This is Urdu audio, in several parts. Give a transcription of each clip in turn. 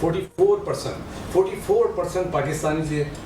44%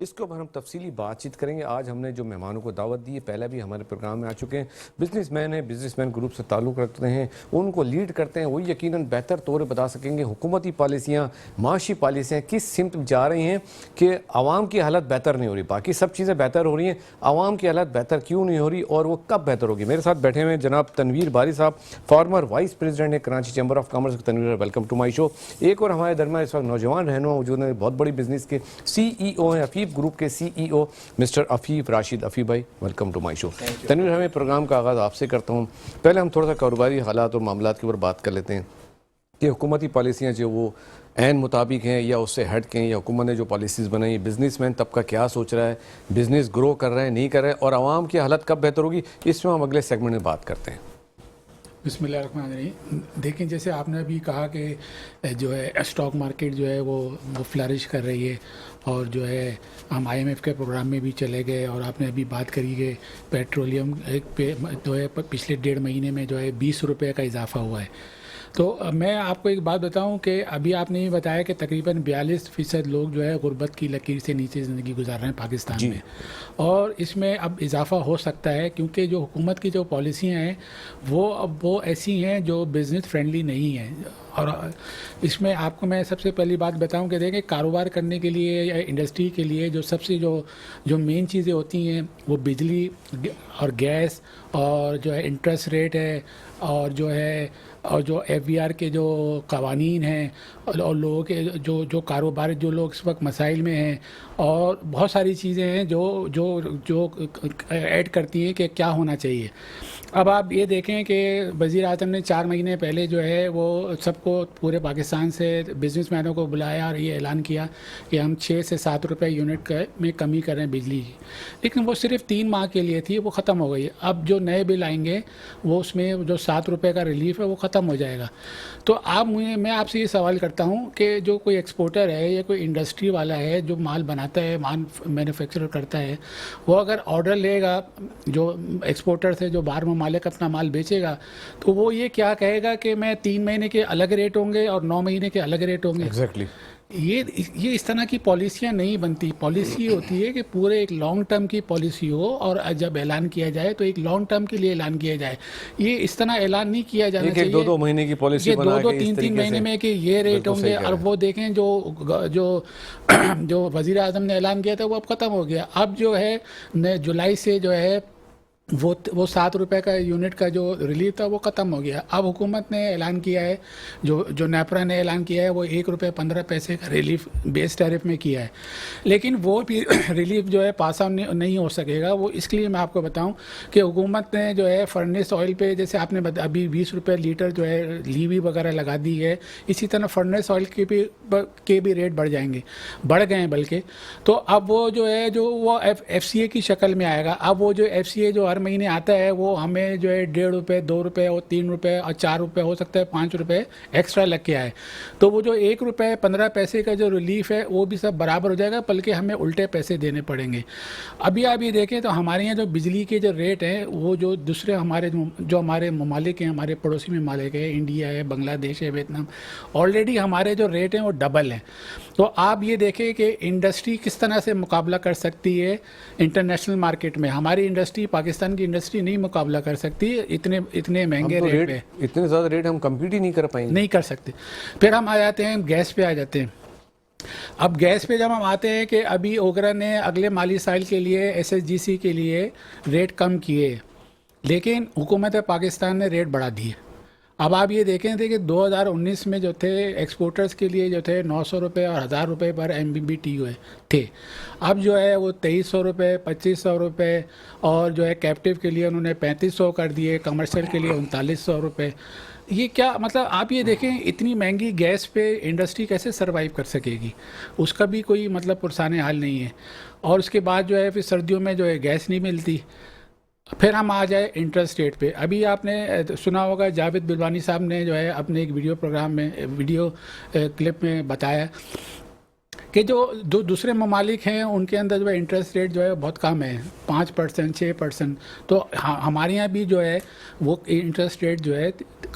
اس کے اوپر ہم تفصیلی بات چیت کریں گے. آج ہم نے جو مہمانوں کو دعوت دی ہے پہلے بھی ہمارے پروگرام میں آ چکے ہیں, بزنس مین ہیں, بزنس مین گروپ سے تعلق رکھتے ہیں, ان کو لیڈ کرتے ہیں, وہ یقیناً بہتر طور بتا سکیں گے حکومتی پالیسیاں, معاشی پالیسیاں کس سمت جا رہی ہیں کہ عوام کی حالت بہتر نہیں ہو رہی. باقی سب چیزیں بہتر ہو رہی ہیں, عوام کی حالت بہتر کیوں نہیں ہو رہی اور وہ کب بہتر ہوگی. میرے ساتھ بیٹھے ہوئے جناب تنویر باری صاحب, فارمر وائس پریزیڈنٹ ہے Karachi chamber of commerce. Tanveer, welcome to my show. ایک اور ہمارے درمیان اس وقت نوجوان رہنما موجود ہیں, بہت بڑی بزنس کے سی ای او ہیں, عفیف گروپ کے سی ای او مسٹر عفیف راشد. عفیف بھائی, ویلکم ٹو مائی شو. تنویر, ہمیں پروگرام کا آغاز آپ سے کرتا ہوں. پہلے ہم تھوڑا سا کاروباری حالات اور معاملات کے اوپر بات کر لیتے ہیں کہ حکومتی پالیسیاں جو وہ عین مطابق ہیں یا اس سے ہٹ کے ہیں, یا حکومت نے جو پالیسیز بنائی ہیں, بزنس مین طبقہ کیا سوچ رہا ہے, بزنس گرو کر رہا ہے نہیں کر رہا ہے, اور عوام کی حالت کب بہتر ہوگی, اس میں ہم اگلے سیگمنٹ میں بات کرتے ہیں. بسم اللہ الرحمن الرحیم. دیکھیں, جیسے آپ نے ابھی کہا کہ جو ہے اسٹاک مارکیٹ جو ہے وہ فلرش کر رہی ہے, اور جو ہے ہم آئی ایم ایف کے پروگرام میں بھی چلے گئے, اور آپ نے ابھی بات کری کہ پیٹرولیم پہ جو ہے پچھلے 1.5 مہینے میں جو ہے 20 روپے کا اضافہ ہوا ہے. تو میں آپ کو ایک بات بتاؤں کہ ابھی آپ نے یہ بتایا کہ تقریباً 42% لوگ جو ہے غربت کی لکیر سے نیچے زندگی گزار رہے ہیں پاکستان میں, اور اس میں اب اضافہ ہو سکتا ہے کیونکہ جو حکومت کی جو پالیسیاں ہیں وہ ایسی ہیں جو بزنس فرینڈلی نہیں ہیں. اور اس میں آپ کو میں سب سے پہلی بات بتاؤں کہ دیکھیں, کاروبار کرنے کے لیے یا انڈسٹری کے لیے جو سب سے جو مین چیزیں ہوتی ہیں وہ بجلی اور گیس, اور جو ہے انٹرسٹ ریٹ ہے, اور جو ایف بی آر کے جو قوانین ہیں, اور لوگوں کے جو کاروبار, جو لوگ اس وقت مسائل میں ہیں, اور بہت ساری چیزیں ہیں جو ایڈ کرتی ہیں کہ کیا ہونا چاہیے. اب آپ یہ دیکھیں کہ وزیر اعظم نے 4 مہینے پہلے جو ہے وہ سب کو پورے پاکستان سے بزنس مینوں کو بلایا اور یہ اعلان کیا کہ ہم 6 سے 7 روپے یونٹ میں کمی کر رہے ہیں بجلی کی, لیکن وہ صرف 3 ماہ کے لیے تھی, وہ ختم ہو گئی. اب جو نئے بل آئیں گے وہ اس میں جو 7 روپے کا ریلیف ہے وہ ختم ہو جائے گا. تو میں آپ سے یہ سوال کرتا ہوں کہ جو کوئی ایکسپورٹر ہے یا کوئی انڈسٹری والا ہے جو مال بناتا ہے, مال مینوفیکچر کرتا ہے, وہ اگر آرڈر لے گا جو ایکسپورٹر سے, جو باہر مالک اپنا مال بیچے گا, تو وہ یہ کیا کہے گا کہ میں 3 مہینے کے الگ ریٹ ہوں گے اور 9 مہینے کے الگ ریٹ ہوں گے. ایگزیکٹلی. یہ اس طرح کی پالیسیاں نہیں بنتی. پالیسی ہوتی ہے کہ پورے ایک لانگ ٹرم کی پالیسی ہو, اور جب اعلان کیا جائے تو ایک لانگ ٹرم کے لیے اعلان کیا جائے. یہ اس طرح اعلان نہیں کیا جانا چاہیے 2 مہینے کی پالیسی بنا کے 2-3 مہینے میں کہ یہ ریٹ ہوں گے. اور وہ دیکھیں جو وزیر اعظم نے اعلان کیا تھا وہ اب ختم ہو گیا. اب جو ہے جولائی سے جو ہے وہ 7 روپے کا یونٹ کا جو ریلیف تھا وہ ختم ہو گیا. اب حکومت نے اعلان کیا ہے, جو نیپرا نے اعلان کیا ہے, وہ 1 روپے 15 پیسے کا ریلیف بیس ٹیرف میں کیا ہے, لیکن وہ بھی ریلیف جو ہے پاس آن نہیں ہو سکے گا. وہ اس لیے میں آپ کو بتاؤں کہ حکومت نے جو ہے فرنس آئل پہ, جیسے آپ نے ابھی 20 روپے لیٹر جو ہے لیوی وغیرہ لگا دی ہے, اسی طرح فرنس آئل کے بھی ریٹ بڑھ جائیں گے, بڑھ گئے ہیں بلکہ. تو اب وہ جو ہے وہ ایف سی اے کی شکل میں آئے گا. اب وہ جو ایف سی اے جو مہینے آتا ہے وہ ہمیں جو ہے 1.5 روپے 2 روپے اور 3 روپے اور 4 روپے, ہو سکتا ہے 5 روپے ایکسٹرا لگ کے آئے. تو وہ جو 1 روپے 15 پیسے کا جو ریلیف ہے وہ بھی سب برابر ہو جائے گا, بلکہ ہمیں الٹے پیسے دینے پڑیں گے. ابھی آپ یہ دیکھیں تو ہمارے یہاں جو بجلی کے جو ریٹ ہیں وہ جو دوسرے ہمارے ممالک ہیں, ہمارے پڑوسی ممالک ہیں, انڈیا ہے, بنگلہ دیش ہے, ویتنام, آلریڈی ہمارے جو ریٹ ہیں وہ ڈبل ہیں. تو آپ یہ دیکھیں کہ انڈسٹری کس طرح سے مقابلہ کر سکتی ہے انٹرنیشنل مارکیٹ میں. ہماری انڈسٹری, پاکستان کی انڈسٹری نہیں مقابلہ کر سکتی اتنے مہنگے ریٹ پہ. اتنے زیادہ ریٹ ہم کمپیٹ ہی نہیں کر پائیں گے, نہیں کر سکتے. پھر ہم آ جاتے ہیں گیس پہ, آ جاتے ہیں. اب گیس پہ جب ہم آتے ہیں کہ ابھی اوگرا نے اگلے مالی سال کے لیے ایس ایس جی سی کے لیے ریٹ کم کیے, لیکن حکومت پاکستان نے ریٹ بڑھا دیے. اب آپ یہ دیکھیں تھے کہ 2019 میں جو تھے ایکسپورٹرز کے لیے جو تھے 900 روپے اور 1000 روپے پر MMBTU تھے. اب جو ہے وہ 2300 روپے, 2500 روپے, اور جو ہے کیپٹیو کے لیے انہوں نے 3500 کر دیے, کمرشل کے لیے 3900 روپے. یہ کیا مطلب, آپ یہ دیکھیں اتنی مہنگی گیس پہ انڈسٹری کیسے سروائیو کر سکے گی, اس کا بھی کوئی مطلب پرسان حال نہیں ہے. اور اس کے بعد جو ہے پھر سردیوں میں جو ہے گیس نہیں ملتی. پھر ہم آ جائے انٹرسٹ ریٹ پہ. ابھی آپ نے سنا ہوگا جاوید بلوانی صاحب نے جو ہے اپنے ایک ویڈیو پروگرام میں, ویڈیو کلپ میں بتایا کہ جو دوسرے ممالک ہیں ان کے اندر جو ہے انٹرسٹ ریٹ جو ہے بہت کم ہے, 5%, 6%. تو ہمارے یہاں بھی جو ہے وہ انٹرسٹ ریٹ جو ہے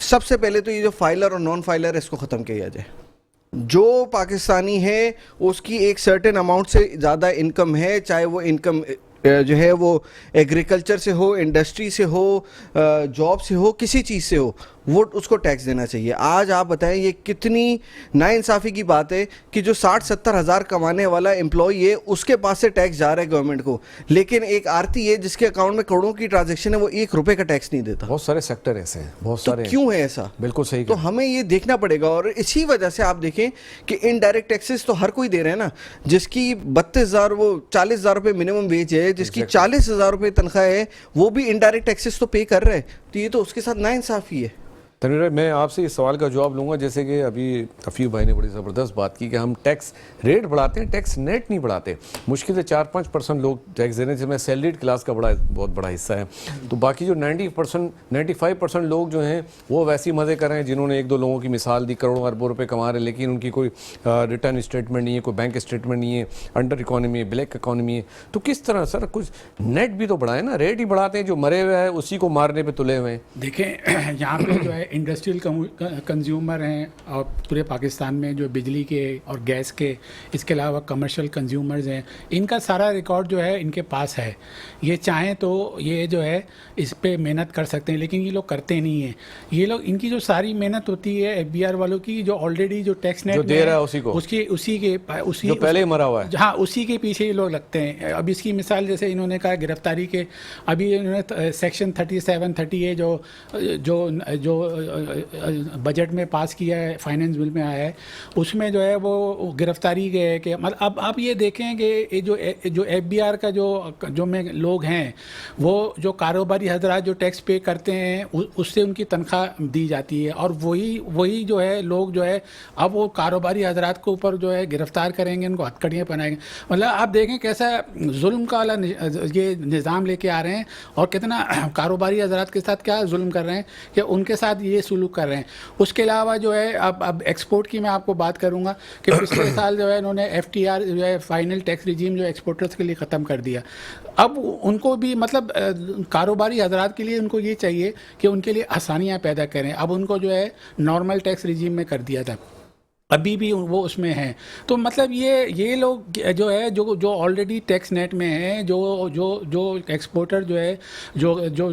سب سے پہلے تو یہ جو فائلر اور نان فائلر ہے اس کو ختم کیا جائے. جو پاکستانی ہے اس کی ایک سرٹن اماؤنٹ سے زیادہ انکم ہے, چاہے وہ انکم جو ہے وہ ایگریکلچر سے ہو, انڈسٹری سے ہو, جاب سے ہو, کسی چیز سے ہو, وہ اس کو ٹیکس دینا چاہیے. آج آپ بتائیں یہ کتنی ناانصافی کی بات ہے کہ جو 60-70 ہزار کمانے والا امپلائی ہے اس کے پاس سے ٹیکس جا رہا ہے گورنمنٹ کو, لیکن ایک آرتی ہے جس کے اکاؤنٹ میں کروڑوں کی ٹرانزیکشن ہے وہ 1 روپے کا ٹیکس نہیں دیتا. بہت سارے سیکٹر ایسے ہیں, بہت تو سارے. کیوں ہے ایسا؟ بالکل صحیح. تو ہمیں یہ دیکھنا پڑے گا, اور اسی وجہ سے آپ دیکھیں کہ انڈائریکٹ ٹیکسز تو ہر کوئی دے رہے ہیں نا. جس کی 32,000 وہ 40,000 روپے منیمم ویج ہے, جس کی 40,000 روپے تنخواہ ہے, وہ بھی انڈائریکٹ ٹیکسز تو پے کر رہے ہیں. تو یہ تو اس کے ساتھ ناانصافی ہے. تنویر بھائی, میں آپ سے اس سوال کا جواب لوں گا, جیسے کہ ابھی افیو بھائی نے بڑی زبردست بات کی کہ ہم ٹیکس ریٹ بڑھاتے ہیں, ٹیکس نیٹ نہیں بڑھاتے. مشکل سے 4-5% لوگ ٹیکس دے رہے ہیں, جس میں سیلریڈ کلاس کا بہت بڑا حصہ ہے. تو باقی جو 95% لوگ جو ہیں وہ ویسے ہی مزے کر رہے ہیں, جنہوں نے 1-2 لوگوں کی مثال دی, کروڑوں اربوں روپے کما رہے ہیں, لیکن ان کی کوئی ریٹرن اسٹیٹمنٹ نہیں ہے, کوئی بینک اسٹیٹمنٹ نہیں ہے, انڈر اکانومی ہے, بلیک اکانومی ہے. تو کس طرح سر کچھ نیٹ بھی تو بڑھائیں نا, ریٹ ہی بڑھاتے ہیں, جو مرے ہوئے ہیں اسی کو مارنے پہ تلے ہوئے ہیں. دیکھیں یہاں پہ جو ہے انڈسٹریل کنزیومر ہیں, اور پورے پاکستان میں جو بجلی کے اور گیس کے, اس کے علاوہ کمرشل کنزیومرز ہیں, ان کا سارا ریکارڈ جو ہے ان کے پاس ہے. یہ چاہیں تو یہ جو ہے اس پہ محنت کر سکتے ہیں, لیکن یہ لوگ کرتے نہیں ہیں. یہ لوگ, ان کی جو ساری محنت ہوتی ہے ایف بی آر والوں کی, جو آلریڈی جو ٹیکس نیٹ دے رہا ہے اسی کو, اسی جو پہلے ہی مرا ہوا ہے, ہاں اسی کے پیچھے یہ لوگ لگتے ہیں. اب اس کی مثال جیسے انہوں نے کہا گرفتاری کے, ابھی انہوں نے سیکشن 37-30 جو بجٹ میں پاس کیا ہے, فائنینس بل میں آیا ہے, اس میں جو ہے وہ گرفتاری کے ہے کہ اب آپ یہ دیکھیں کہ جو ایف بی آر کا جو میں لوگ ہیں, وہ جو کاروباری حضرات جو ٹیکس پے کرتے ہیں اس سے ان کی تنخواہ دی جاتی ہے, اور وہی جو ہے لوگ جو ہے اب وہ کاروباری حضرات کے اوپر جو ہے گرفتار کریں گے, ان کو ہتھکڑیاں پہنائیں گے. مطلب آپ دیکھیں کیسا ظلم کا والا یہ نظام لے کے آ رہے ہیں, اور کتنا کاروباری حضرات کے ساتھ کیا ظلم کر رہے ہیں کہ ان کے ساتھ یہ سلوک کر رہے ہیں. اس کے علاوہ جو ہے اب ایکسپورٹ کی میں آپ کو بات کروں گا کہ پچھلے سال جو ہے انہوں نے ایف ٹی آر جو ہے فائنل ٹیکس ریجیم جو ایکسپورٹرز کے لیے ختم کر دیا. اب ان کو بھی مطلب کاروباری حضرات کے لیے ان کو یہ چاہیے کہ ان کے لیے آسانیاں پیدا کریں. اب ان کو جو ہے نارمل ٹیکس ریجیم میں کر دیا تھا, ابھی بھی وہ اس میں ہیں. تو مطلب یہ لوگ جو ہے جو آلریڈی ٹیکس نیٹ میں ہیں, جو ایکسپورٹر جو ہے جو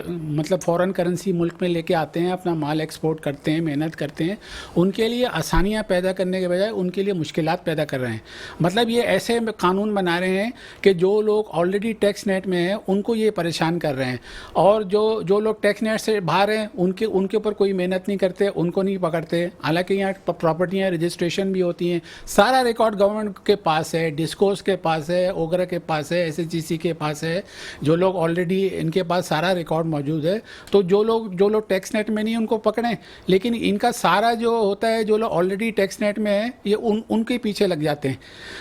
مطلب فورن کرنسی ملک میں لے کے آتے ہیں, اپنا مال ایکسپورٹ کرتے ہیں, محنت کرتے ہیں, ان کے لیے آسانیاں پیدا کرنے کے بجائے ان کے لیے مشکلات پیدا کر رہے ہیں. مطلب یہ ایسے قانون بنا رہے ہیں کہ جو لوگ آلریڈی ٹیکس نیٹ میں ہیں ان کو یہ پریشان کر رہے ہیں, اور جو لوگ ٹیکس نیٹ سے باہر ہیں ان کے اوپر کوئی محنت نہیں کرتے, ان کو نہیں پکڑتے. حالانکہ یہاں پراپرٹیاں رجسٹریشن بھی ہوتی ہیں, سارا ریکارڈ گورنمنٹ کے پاس ہے, ڈسکوز کے پاس ہے, اوگرا کے پاس ہے, ایس ایچ جی سی کے پاس ہے. جو لوگ آلریڈی ان کے پاس سارا ریکارڈ موجود ہے, تو جو لوگ ٹیکس نیٹ میں نہیں ان کو پکڑیں, لیکن ان کا سارا جو ہوتا ہے جو لوگ آلریڈی ٹیکس نیٹ میں ہیں یہ ان کے پیچھے لگ جاتے ہیں.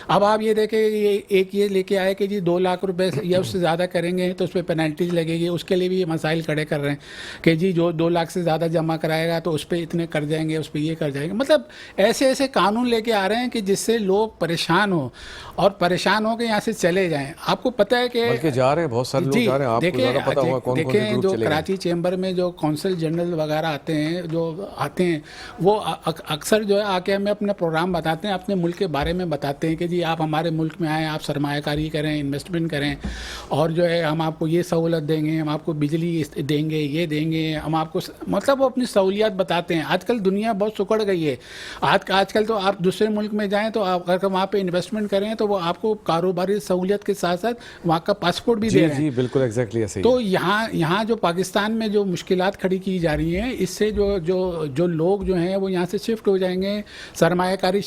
اب آپ یہ دیکھیں یہ لے کے آئے کہ جی 2 لاکھ روپے یا اس سے زیادہ کریں گے تو اس پہ پینلٹیز لگے گی. اس کے لیے بھی یہ مسائل کھڑے کر رہے ہیں کہ جی جو 2 لاکھ سے زیادہ جمع کرائے گا تو اس پہ اتنے کر جائیں گے, اس پہ یہ کر جائیں گے. مطلب ایسے قانون لے کے آ رہے ہیں کہ جس سے لوگ پریشان ہوں, اور پریشان ہو کے یہاں سے چلے جائیں. آپ کو پتہ ہے کہ بلکہ جا رہے ہیں بہت سارے لوگ جا رہے ہیں, آپ کو زیادہ پتہ ہوگا کون کون سے گروپ جو چلے گئے. کراچی چیمبر میں جو کونسل جنرل وغیرہ آتے ہیں وہ اکثر جو ہے آ کے ہمیں اپنا پروگرام بتاتے ہیں, اپنے ملک کے بارے میں بتاتے ہیں کہ جی آپ ہمارے ملک میں آئیں, آپ سرمایہ کاری کریں, انویسٹمنٹ کریں, اور جو ہے ہم آپ کو یہ سہولت دیں گے, ہم آپ کو بجلی دیں گے, یہ دیں گے, ہم آپ کو مطلب وہ اپنی سہولیات بتاتے ہیں. آج کل دنیا بہت سکڑ گئی ہے. آج کل تو آپ دوسرے ملک میں جائیں تو آپ اگر وہاں پہ انویسٹمنٹ کریں تو وہ آپ کو کاروباری سہولیت کے ساتھ ساتھ وہاں کا پاسپورٹ بھی دے رہے ہیں. جی بالکل ایگزیکٹلی ایسے ہی. تو یہاں جو پاکستان میں جو مشکلات کھڑی کی جا رہی ہیں, اس سے جو لوگ جو ہیں وہ یہاں سے شفٹ ہو جائیں گے, سرمایہ کاری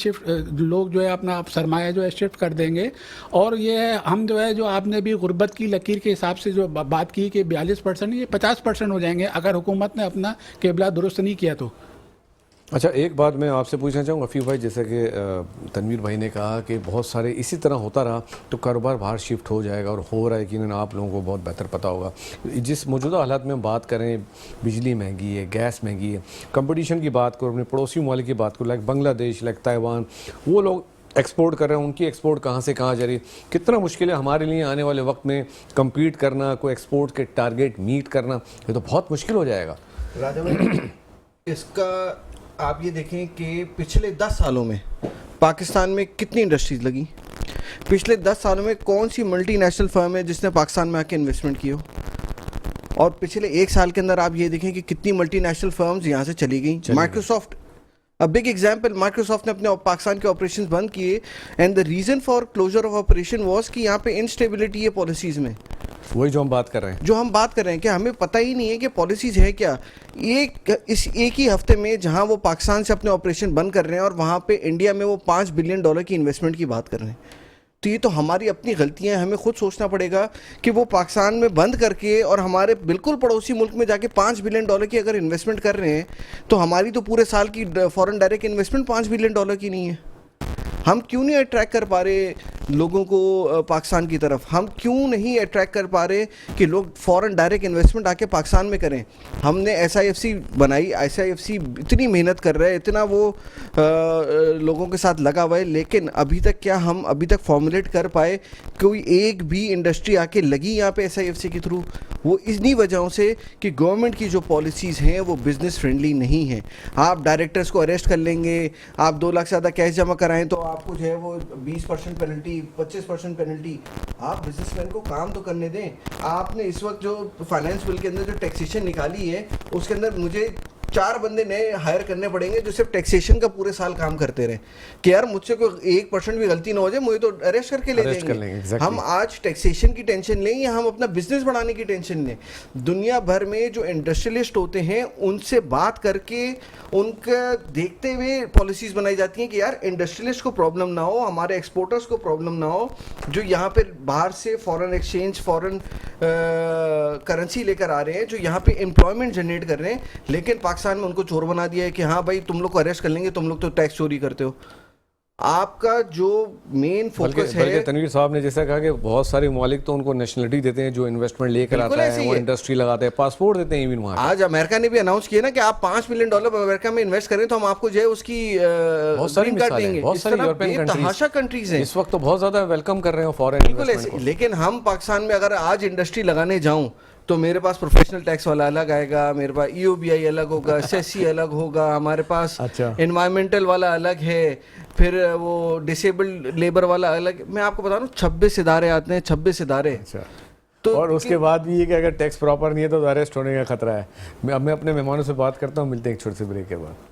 لوگ جو ہے اپنا سرمایہ جو ہے شفٹ کر دیں گے. اور یہ ہم جو ہے جو آپ نے بھی غربت کی لکیر کے حساب سے جو بات کی کہ 42%, یہ 50% ہو جائیں گے اگر حکومت نے اپنا قبلہ درست نہیں کیا تو. اچھا ایک بات میں آپ سے پوچھنا چاہوں گا افیو بھائی, جیسے کہ تنویر بھائی نے کہا کہ بہت سارے اسی طرح ہوتا رہا تو کاروبار باہر شفٹ ہو جائے گا, اور ہو رہا ہے یقیناً آپ لوگوں کو بہت بہتر پتہ ہوگا. جس موجودہ حالات میں ہم بات کریں, بجلی مہنگی ہے, گیس مہنگی ہے, کمپٹیشن کی بات کرو, اپنے پڑوسی ممالک کی بات کرو, لائک بنگلہ دیش, لائک تائیوان, وہ لوگ ایکسپورٹ کر رہے ہیں, ان کی ایکسپورٹ کہاں سے کہاں جا رہی ہے. کتنا مشکل ہے ہمارے لیے آنے والے وقت میں کمپیٹ کرنا, کوئی ایکسپورٹ کے ٹارگیٹ میٹ کرنا, یہ تو بہت مشکل ہو جائے گا. راجا بھائی اس کا آپ یہ دیکھیں کہ پچھلے 10 سالوں میں پاکستان میں کتنی انڈسٹریز لگی, پچھلے 10 سالوں میں کون سی ملٹی نیشنل فرم ہے جس نے پاکستان میں آ کے انویسٹمنٹ کی ہو, اور پچھلے 1 سال کے اندر آپ یہ دیکھیں کہ کتنی ملٹی نیشنل فرمز یہاں سے چلی گئیں. مائیکروسافٹ بگ ایگزامپل, مائیکروسافٹ نے اپنے پاکستان کے آپریشنز بند کیے and the reason for closer of operation was کہ یہاں پہ انسٹیبلٹی ہے پالیسیز میں, وہی جو ہم بات کر رہے ہیں کہ ہمیں پتہ ہی نہیں ہے کہ پالیسیز ہے کیا. اس ایک ہی ہفتے میں جہاں وہ پاکستان سے اپنے آپریشن بند کر رہے ہیں اور وہاں پہ انڈیا میں وہ $5 بلین کی انویسٹمنٹ کی بات کر رہے ہیں, تو یہ تو ہماری اپنی غلطیاں ہیں. ہمیں خود سوچنا پڑے گا کہ وہ پاکستان میں بند کر کے اور ہمارے بالکل پڑوسی ملک میں جا کے $5 بلین کی اگر انویسٹمنٹ کر رہے ہیں تو ہماری تو پورے سال کی فورن ڈائریکٹ انویسٹمنٹ $5 بلین کی نہیں ہے. ہم کیوں نہیں اٹریکٹ کر پا رہے لوگوں کو پاکستان کی طرف, ہم کیوں نہیں اٹریکٹ کر پا رہے کہ لوگ فورن ڈائریکٹ انویسٹمنٹ آ کے پاکستان میں کریں. ہم نے SIFC بنائی, SIFC اتنی محنت کر رہے ہیں, اتنا وہ لوگوں کے ساتھ لگا ہوا ہے, لیکن ابھی تک کیا ہم ابھی تک فارمولیٹ کر پائے کوئی ایک بھی انڈسٹری آ کے لگی یہاں پہ SIFC کے تھرو؟ وہ انہی وجہوں سے کہ گورنمنٹ کی جو پالیسیز ہیں وہ بزنس فرینڈلی نہیں ہیں. آپ ڈائریکٹرز کو اریسٹ کر لیں گے, آپ 2 لاکھ سے زیادہ کیش جمع کرائیں تو آپ کو جو ہے وہ 20% پینلٹی, 25% پینلٹی. آپ بزنس مین کو کام تو کرنے دیں. آپ نے اس وقت جو فائنانس بل کے اندر جو ٹیکسیشن نکالی ہے اس کے اندر مجھے 4 بندے نئے ہائر کرنے پڑیں گے جو صرف ٹیکسیشن کا پورے سال کام کرتے رہیں کہ یار مجھ سے کوئی 1% بھی غلطی نہ ہو جائے, مجھے تو اریسٹ کر کے لے جائیں گے. ہم آج ٹیکسیشن کی ٹینشن لیں یا ہم اپنا بزنس بڑھانے کی ٹینشن لیں؟ دنیا بھر میں جو انڈسٹریلسٹ ہوتے ہیں ان سے بات کر کے ان کا دیکھتے ہوئے پالیسیز بنائی جاتی ہیں کہ یار انڈسٹریلسٹ کو پرابلم نہ ہو, ہمارے ایکسپورٹرز کو پرابلم نہ ہو جو یہاں پہ باہر سے فورن ایکسچینج, فورن کرنسی لے کر آ رہے ہیں, جو یہاں پہ امپلائمنٹ جنریٹ کر رہے ہیں, لیکن پاکستان میں ان کو چور بنا دیا ہے کہ ہاں بھائی تم لوگ کو اریسٹ کر لیں گے, تم لوگ تو ٹیکس چوری کرتے ہو. آپ کا جو مین فوکس ہے, بلکہ تنویر صاحب نے جیسا کہا کہ بہت سارے ممالک تو ان کو نیشنلٹی دیتے ہیں جو انویسٹمنٹ لے کر آتا ہے, وہ انڈسٹری لگاتے ہیں, پاسپورٹ دیتے ہیں ایون وہاں. آج امریکہ نے بھی اناؤنس کیا نا کہ آپ $5 بلین امریکہ میں انویسٹ کریں تو ہم آپ کو جو ہے اس کی بہت ساری مثالیں ہیں, بہت ساری یورپین کنٹریز ہیں اس وقت تو بہت زیادہ ویلکم کر رہے ہیں فارن انویسٹمنٹ کو. لیکن ہم پاکستان میں اگر آج انڈسٹری لگانے جاؤں تو میرے پاس پروفیشنل ٹیکس والا الگ آئے گا, میرے پاس EOBI الگ ہوگا, سیسی الگ ہوگا, ہمارے پاس انوائرمنٹل والا الگ ہے, پھر وہ ڈسیبلڈ لیبر والا الگ. میں آپ کو بتا رہا ہوں 26 ادارے آتے ہیں, 26 ادارے. اور اس کے بعد بھی یہ کہ اگر ٹیکس پراپر نہیں ہے تو اریسٹ ہونے کا خطرہ ہے. اب میں اپنے مہمانوں سے بات کرتا ہوں, ملتے ہیں ایک چھوٹے سے بریک کے بعد.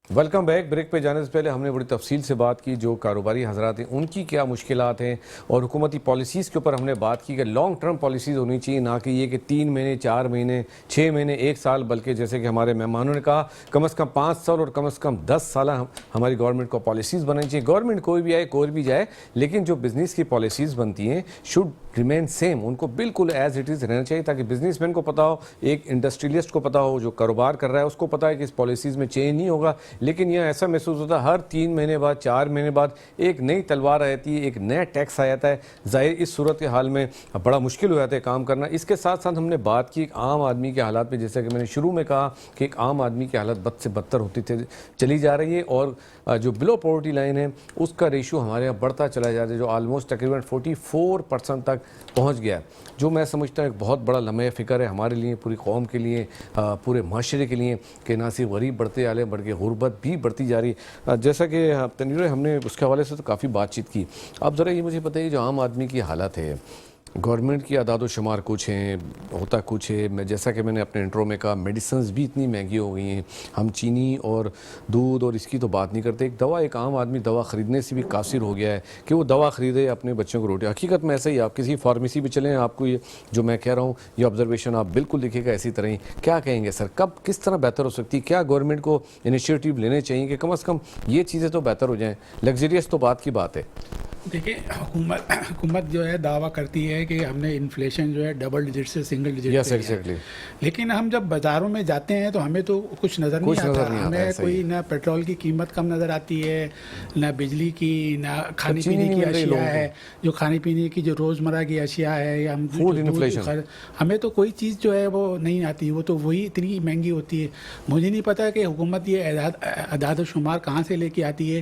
Welcome back. بریک پہ جانے سے پہلے ہم نے بڑی تفصیل سے بات کی جو کاروباری حضرات ہیں ان کی کیا مشکلات ہیں, اور حکومتی پالیسیز کے اوپر ہم نے بات کی کہ لانگ ٹرم پالیسیز ہونی چاہیے, نہ کہ یہ کہ 3 مہینے, 4 مہینے, 6 مہینے, 1 سال, بلکہ جیسے کہ ہمارے مہمانوں نے کہا کم از کم 5 سال اور کم از کم 10 سالہ ہماری گورنمنٹ کو پالیسیز بنانی چاہیے. گورنمنٹ کوئی بھی آئے, کوئی بھی جائے, لیکن جو بزنس کی پالیسیز بنتی ہیں شوڈ ریمین سیم, ان کو بالکل ایز اٹ از رہنا چاہیے تاکہ بزنس مین کو پتا ہو, ایک انڈسٹریلسٹ کو پتا ہو, جو کاروبار کر رہا ہے اس کو پتا ہے کہ اس پالیسیز میں چینج نہیں ہوگا. لیکن یہ ایسا محسوس ہوتا ہے ہر 3 مہینے بعد, 4 مہینے بعد ایک نئی تلوار آتی ہے, ایک نیا ٹیکس آ جاتا ہے. ظاہر اس صورت حال میں بڑا مشکل ہو جاتا ہے کام کرنا. اس کے ساتھ ساتھ ہم نے بات کی ایک عام آدمی کے حالات میں, جیسا کہ میں نے شروع میں کہا کہ ایک عام آدمی کی حالت بد سے بدتر ہوتی چلی جا رہی ہے, اور جو بلو پاورٹی لائن ہے اس کا ریشو ہمارے یہاں بڑھتا چلا جا رہا ہے, جو آلموسٹ تقریباً 44% تک پہنچ گیا ہے, جو میں سمجھتا ہوں ایک بہت بڑا لمحہ فکر ہے ہمارے لیے, پوری قوم کے لیے, پورے معاشرے کے لیے, کہ نہ صرف غریب بڑھتے جا رہے ہیں بلکہ غربت بھی بڑھتی جا رہی ہے. جیسا کہ تنویر ہم نے اس کے حوالے سے تو کافی بات چیت کی. آپ ذرا یہ مجھے بتائیے جو عام آدمی کی حالت ہے, گورنمنٹ کی اعداد و شمار کچھ ہیں, ہوتا کچھ ہے, جیسا کہ میں نے اپنے انٹرو میں کہا میڈیسنز بھی اتنی مہنگی ہو گئی ہیں, ہم چینی اور دودھ اور اس کی تو بات نہیں کرتے. ایک دوا, ایک عام آدمی دوا خریدنے سے بھی قاصر ہو گیا ہے کہ وہ دوا خریدے اپنے بچوں کو روٹی. حقیقت میں ایسا ہی, آپ کسی فارمیسی پہ چلیں, آپ کو یہ جو میں کہہ رہا ہوں یہ آبزرویشن آپ بالکل دیکھے گا اسی طرح ہی. کیا کہیں گے سر, کب کس طرح بہتر ہو سکتی ہے, کیا گورنمنٹ کو انیشیٹو لینے چاہیے کہ کم از کم یہ چیزیں تو بہتر ہو جائیں؟ لگزریس تو بات کی بات ہے. دیکھیں حکومت جو ہے دعویٰ کرتی ہے کہ ہم نے انفلیشن جو ہے ڈبل ڈیجٹ سے سنگل ڈیجٹ, لیکن ہم جب بازاروں میں جاتے ہیں تو ہمیں تو کچھ نظر نہیں آتا. ہمیں کوئی نہ پیٹرول کی قیمت کم نظر آتی ہے, نہ بجلی کی, نہ کھانے پینے کی اشیاء ہے, جو کھانے پینے کی جو روزمرہ کی اشیاء ہے, یا ہمیں تو کوئی چیز جو ہے وہ نہیں آتی, وہ تو وہی اتنی مہنگی ہوتی ہے. مجھے نہیں پتا کہ حکومت یہ اعداد و شمار کہاں سے لے کے آتی ہے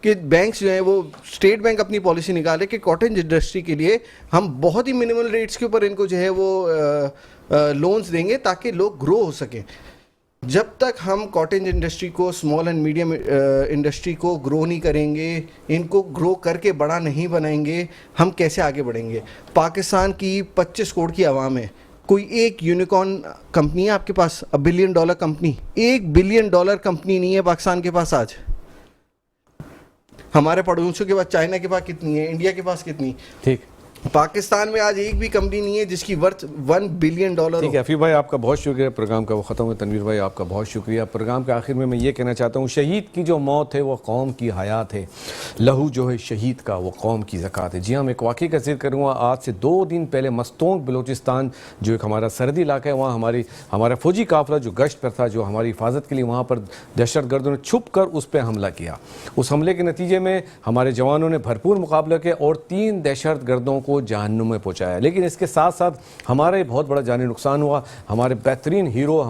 کہ بینکس جو ہیں وہ اسٹیٹ بینک اپنی پالیسی نکالے کہ کاٹیج انڈسٹری کے لیے ہم بہت ہی منیمل ریٹس کے اوپر ان کو جو ہے وہ لونز دیں گے تاکہ لوگ گرو ہو سکیں. جب تک ہم کاٹیج انڈسٹری کو, اسمال اینڈ میڈیم انڈسٹری کو گرو نہیں کریں گے, ان کو گرو کر کے بڑا نہیں بنائیں گے, ہم کیسے آگے بڑھیں گے؟ پاکستان کی 25 کروڑ کی عوام ہے, کوئی ایک یونیکارن کمپنی ہے آپ کے پاس؟ $1 بلین کمپنی, $1 بلین کمپنی نہیں ہے پاکستان کے پاس آج. ہمارے پڑوسیوں کے پاس چائنا کے پاس کتنی ہے, انڈیا کے پاس کتنی؟ ٹھیک, پاکستان میں آج ایک بھی کمپنی نہیں ہے جس کی ورتھ $1 بلین. ٹھیک ہے عفیف بھائی, آپ کا بہت شکریہ. پروگرام کا وہ ختم ہوا. تنویر بھائی آپ کا بہت شکریہ. پروگرام کے آخر میں یہ کہنا چاہتا ہوں, شہید کی جو موت ہے وہ قوم کی حیات ہے, لہو جو ہے شہید کا وہ قوم کی زکوٰۃ ہے. جی ہاں, میں ایک واقعے کا ذکر کروں گا. آج سے 2 دن پہلے مستونگ بلوچستان جو ایک ہمارا سرحدی علاقہ ہے, وہاں ہمارا فوجی قافلہ جو گشت پر تھا, جو ہماری حفاظت کے لیے, وہاں پر دہشت گردوں نے چھپ کر اس پہ حملہ کیا. اس حملے کے نتیجے میں ہمارے جوانوں نے بھرپور مقابلہ کیا اور 3 دہشت گردوں کو جہنم میں پہنچایا. لیکن اس کے ساتھ ساتھ ہمارے بہت بڑا جانی نقصان ہوا. ہمارے بہترین ہیرو,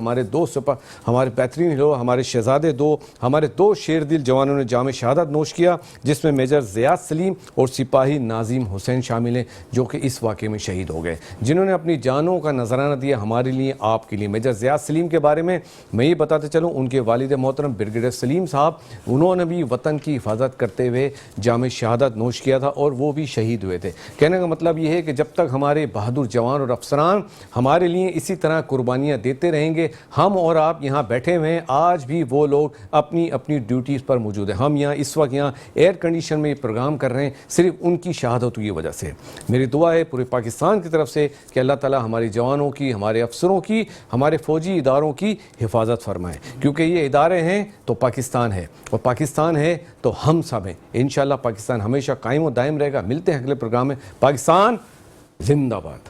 ہمارے شہزادے 2, ہمارے 2 شیر دل جوانوں نے جام شہادت نوش کیا, جس میں میجر زیاد سلیم اور سپاہی ناظم حسین شامل ہیں, جو کہ اس واقعے میں شہید ہو گئے, جنہوں نے اپنی جانوں کا نذرانہ دیا ہمارے لیے, آپ کے لیے. میجر زیاد سلیم کے بارے میں یہ بتاتے چلوں, ان کے والد محترم بریگیڈیئر سلیم صاحب, انہوں نے بھی وطن کی حفاظت کرتے ہوئے جام شہادت نوش کیا تھا اور وہ بھی شہید ہوئے تھے. کہنے کا مطلب یہ ہے کہ جب تک ہمارے بہادر جوان اور افسران ہمارے لیے اسی طرح قربانیاں دیتے رہیں گے, ہم اور آپ یہاں بیٹھے ہوئے ہیں, آج بھی وہ لوگ اپنی ڈیوٹیز پر موجود ہیں. ہم یہاں اس وقت یہاں ایئر کنڈیشن میں یہ پروگرام کر رہے ہیں صرف ان کی شہادت کی وجہ سے. میری دعا ہے پورے پاکستان کی طرف سے کہ اللہ تعالیٰ ہمارے جوانوں کی, ہمارے افسروں کی, ہمارے فوجی اداروں کی حفاظت فرمائے, کیونکہ یہ ادارے ہیں تو پاکستان ہے, اور پاکستان ہے تو ہم سب ہیں. انشاءاللہ پاکستان ہمیشہ قائم و دائم رہے گا. ملتے ہیں اگلے پروگرام میں. پاکستان زندہ باد.